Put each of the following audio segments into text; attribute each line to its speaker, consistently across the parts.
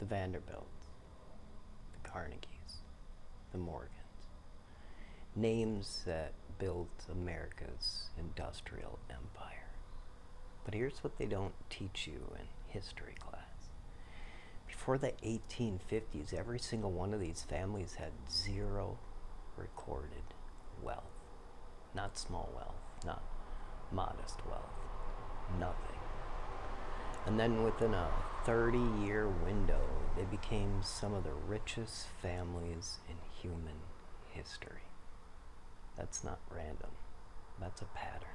Speaker 1: the Vanderbilts, the Carnegies, the Morgans. Names that built America's industrial empire. But here's what they don't teach you in history class. Before the 1850s, every single one of these families had zero recorded wealth. Not small wealth, not modest wealth, nothing. And then within a 30-year window, they became some of the richest families in human history. That's not random. That's a pattern.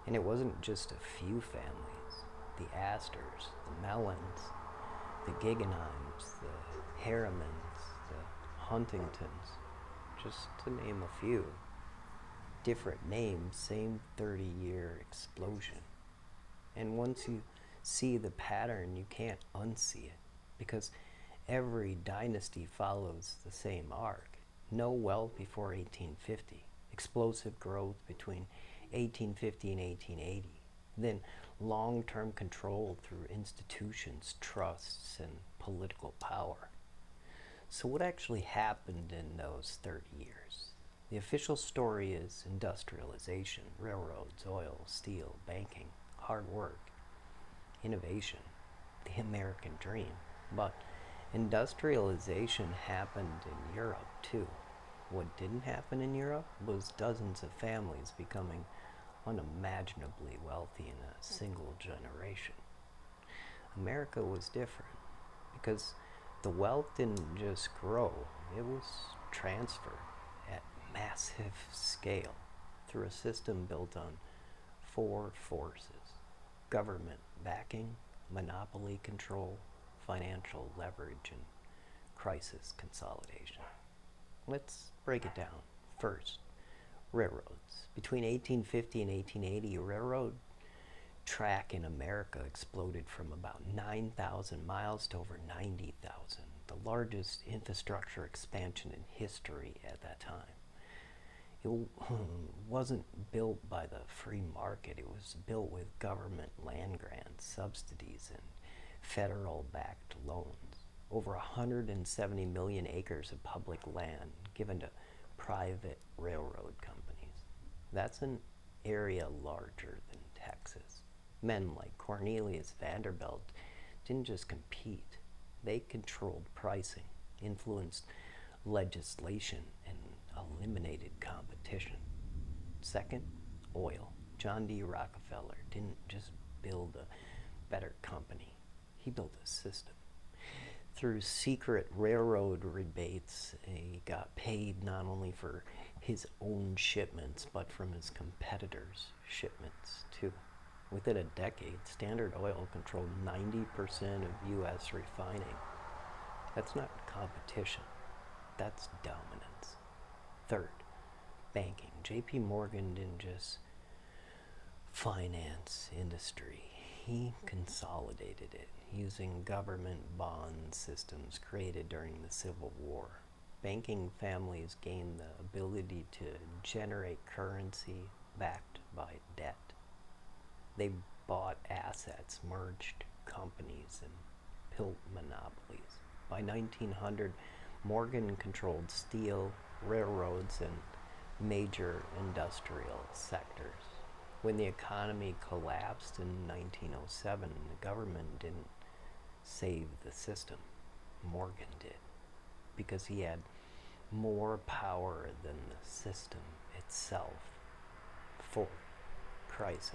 Speaker 1: And it wasn't just a few families. The Astors, the Mellons, the Guggenheims, the Harrimans, the Huntingtons, just to name a few. Different names, same 30-year explosion. And once you see the pattern, you can't unsee it, because every dynasty follows the same arc. No wealth before 1850. Explosive growth between 1850 and 1880. Then long-term control through institutions, trusts, and political power. So what actually happened in those 30 years? The official story is industrialization, railroads, oil, steel, banking, hard work, innovation, the American dream. But industrialization happened in Europe too. What didn't happen in Europe was dozens of families becoming unimaginably wealthy in a single generation. America was different because the wealth didn't just grow, it was transferred at massive scale through a system built on four forces: government backing, monopoly control, financial leverage, and crisis consolidation. Let's break it down. First, railroads. Between 1850 and 1880, a railroad track in America exploded from about 9,000 miles to over 90,000, the largest infrastructure expansion in history at that time. It wasn't built by the free market. It was built with government land grants, subsidies, and federal-backed loans. Over 170 million acres of public land given to private railroad companies. That's an area larger than Texas. Men like Cornelius Vanderbilt didn't just compete, they controlled pricing, influenced legislation, and eliminated competition. Second, oil. John D. Rockefeller didn't just build a better company, he built a system. Through secret railroad rebates, he got paid not only for his own shipments, but from his competitors' shipments too. Within a decade, Standard Oil controlled 90% of U.S. refining. That's not competition, that's dominance. Third, banking. J.P. Morgan didn't just finance industry, he consolidated it using government bond systems created during the Civil War. Banking families gained the ability to generate currency backed by debt. They bought assets, merged companies, and built monopolies. By 1900, Morgan controlled steel, railroads, and major industrial sectors. When the economy collapsed in 1907, the government didn't save the system. Morgan did, because he had more power than the system itself. Fourth, crisis.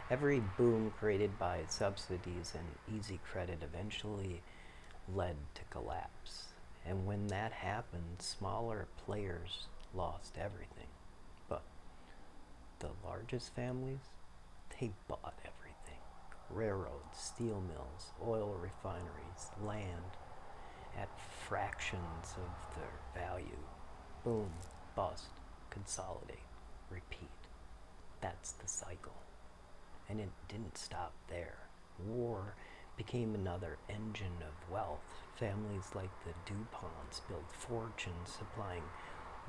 Speaker 1: Every boom created by subsidies and easy credit eventually led to collapse. And when that happened, smaller players lost everything. But the largest families, they bought everything. Railroads, steel mills, oil refineries, land at fractions of their value. Boom, bust, consolidate, repeat. That's the cycle. And it didn't stop there. War became another engine of wealth. Families like the DuPonts built fortunes supplying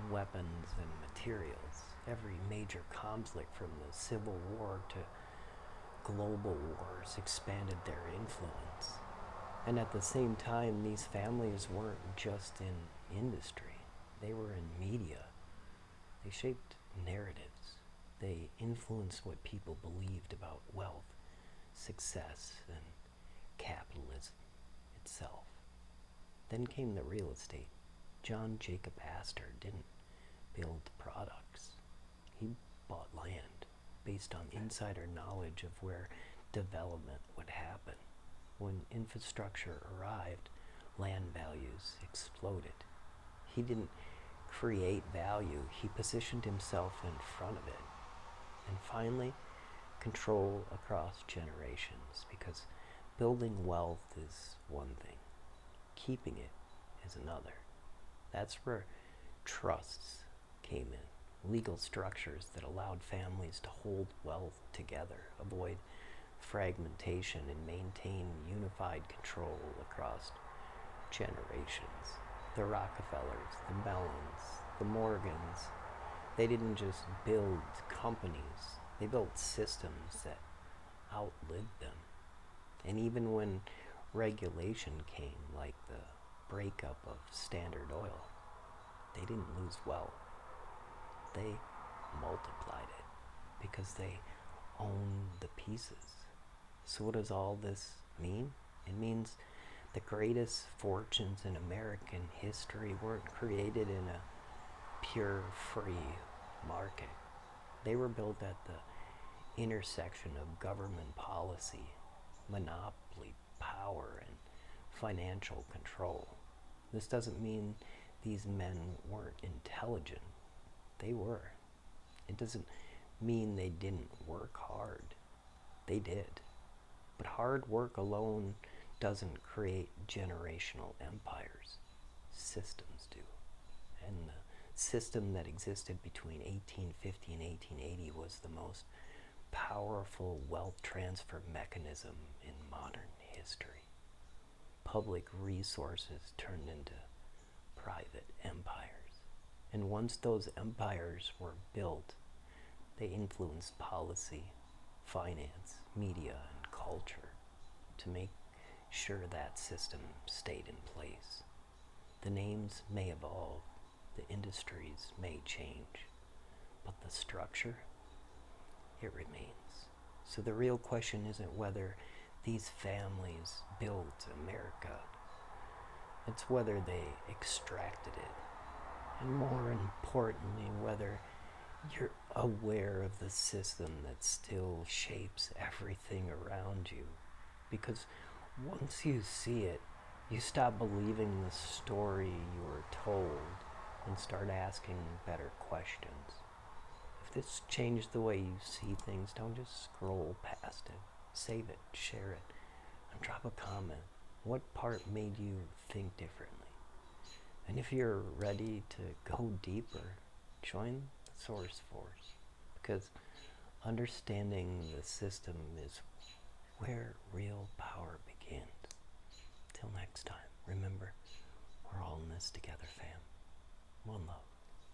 Speaker 1: weapons and materials. Every major conflict from the Civil War to global wars expanded their influence. And at the same time, these families weren't just in industry, they were in media. They shaped narratives. They influenced what people believed about wealth, success, and capitalism itself. Then came the real estate. John Jacob Astor didn't build products. He bought land based on insider knowledge of where development would happen. When infrastructure arrived, land values exploded. He didn't create value, he positioned himself in front of it. And finally, control across generations, because building wealth is one thing, keeping it is another. That's where trusts came in, legal structures that allowed families to hold wealth together, avoid fragmentation, and maintain unified control across generations. The Rockefellers, the Mellons, the Morgans, they didn't just build companies, they built systems that outlived them. And even when regulation came, like the breakup of Standard Oil, they didn't lose wealth. They multiplied it because they owned the pieces. So what does all this mean? It means the greatest fortunes in American history weren't created in a pure free market. They were built at the intersection of government policy, monopoly power, and financial control. This doesn't mean these men weren't intelligent. They were. It doesn't mean they didn't work hard. They did. But hard work alone doesn't create generational empires. Systems do. And the system that existed between 1850 and 1880 was the most powerful wealth transfer mechanism in modern history. Public resources turned into private empires. And once those empires were built, they influenced policy, finance, media, and culture to make sure that system stayed in place. The names may evolve, the industries may change, but the structure, it remains. So the real question isn't whether these families built America, it's whether they extracted it. And more importantly, whether you're aware of the system that still shapes everything around you. Because once you see it, you stop believing the story you were told and start asking better questions. If this changed the way you see things, don't just scroll past it. Save it, share it, and drop a comment. What part made you think differently? And if you're ready to go deeper, join the Source Force. Because understanding the system is where real power begins. Till next time, remember, we're all in this together, fam. One love.